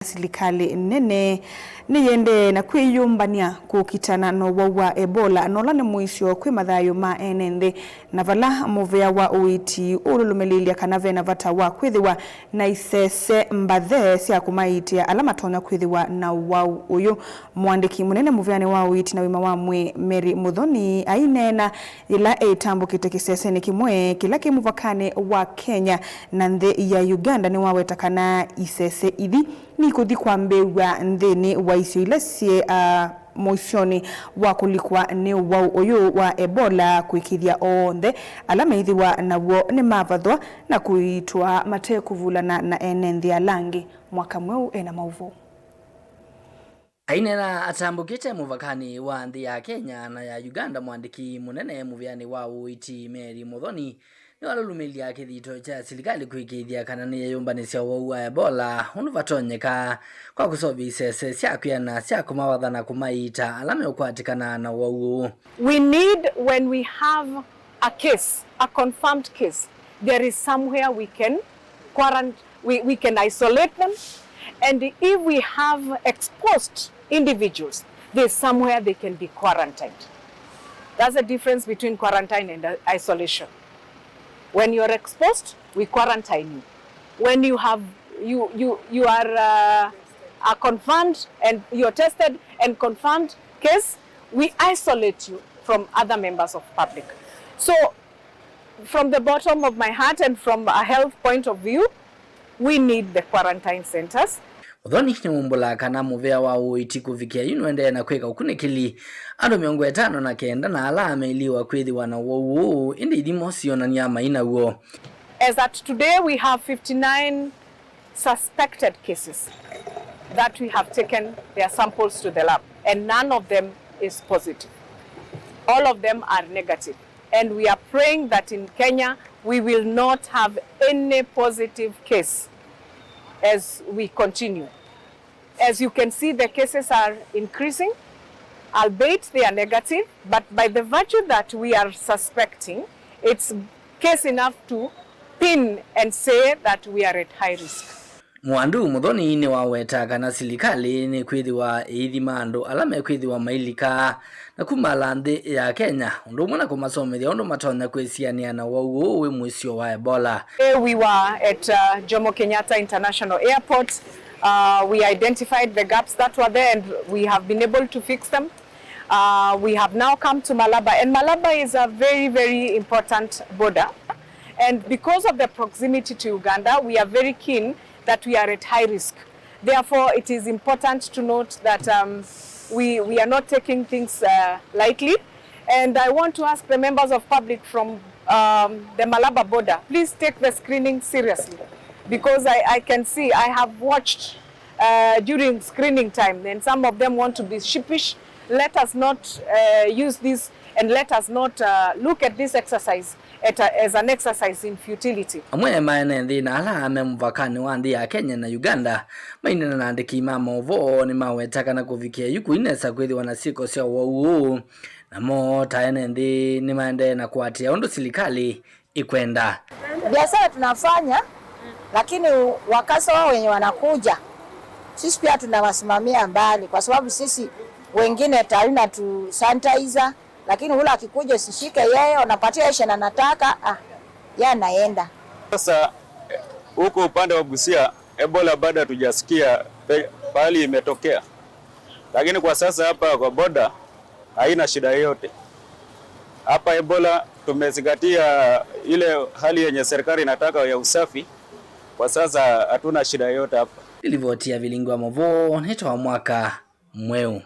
Serikali nene niyende na kwiyumbania kukitana no wa Ebola nolane muisyo kwi mathayo ma enende na vala muvea wa uiti ululumelilia kanave na vata wa kwithiwa na isese mbathe sia kumaitia alama tonya kwithiwa na wau uyu mwandiki munene muveane wa uiti na wima wa mwe Mary Muthoni ainena ila etambukite kisese ni kimwe kila kimuvakane wa Kenya na nthe ya Uganda ni wawetakana isese ithi ni kuthi kwa mbewa nthini wa isio ila sie moisioni wa kulikwa ni wau uyu wa Ebola kuikithia onthe alama ithiwa nawo ni mavathwa na kuitwa mate kuvulana na enenthi alangi mwaka mweu ena mauvu. Ainena atambukite muvakani wa nthi ya Kenya na ya Uganda mwandiki munene muveani wa uiti Mary Muthoni ni walulumilia kithito cha serikali kuikithia kana ni yumbanisya wa Ebola unuvatonyeka kwa kusovi isese syakwia na syakumawatha na kumaita alame ukwatikana na wau. We need, when we have a case, a confirmed case, there is somewhere we can we can isolate them, and if we have exposed individuals, there's somewhere they can be quarantined. That's the difference between quarantine and isolation. When you're exposed, we quarantine you. When you have you are confirmed and you're tested and confirmed case, we isolate you from other members of public. So from the bottom of my heart and from a health point of view, we need the quarantine centers. Muthoni ni mumbula kana muvea wa uiti kuvikia ende na kweka ukunikili ando 59 na alama iliwa kwithiwa na wau indi ithimosio na nyama ina uo. As at today we have 59 suspected cases that we have taken their samples to the lab and none of them is positive. All of them are negative, and we are praying that in Kenya we will not have any positive case as we continue. As you can see, the cases are increasing, albeit they are negative, but by the virtue that we are suspecting, it's case enough to pin and say that we are at high risk. Mwandu Muthoni ni waweta kana serikali ni kwithiwa ithima andu alame kwithiwa mailika na kumala nthi ya Kenya undu mwana kumasomethia undu matonya kwisiania na wau we muisyo wa Ebola. We were at Jomo Kenyatta International Airport. We identified the gaps that were there and we have been able to fix them. We have now come to Malaba, and Malaba is a very, very important border. And because of the proximity to Uganda, we are very keen that we are at high risk. Therefore, it is important to note that we are not taking things lightly. And I want to ask the members of public from the Malaba border, please take the screening seriously. Because I can see, I have watched during screening time, and some of them want to be sheepish. Let us not use this, and let us not look at this exercise as an exercise in futility. Amwe maene nthi na alame mvakani wa nthi ya Kenya na Uganda mainena na andiki mamovo ni mawetaka na kuvikia yuku inesa kwithiwa na siko sia wau na mo taene nthi ni maende na kuatia undu serikali ikwenda. Biashara tunafanya, lakini wakasa wao wenye wanakuja sisi pia tunawasimamia mbali, kwa sababu sisi wengine tarina tu sanitizer, lakini hula akikuja usishike yeye, unapatia yeye na nataka yeye anaenda. Sasa huko upande wa Busia Ebola bado hatujasikia bali imetokea, lakini kwa sasa hapa kwa boda haina shida yoyote. Hapa Ebola tumezingatia ile hali yenye serikali inataka ya usafi. Kwa sasa hatuna shida yoyote hapa. Ilivotia vilingwa movo nito wa mwaka mweu.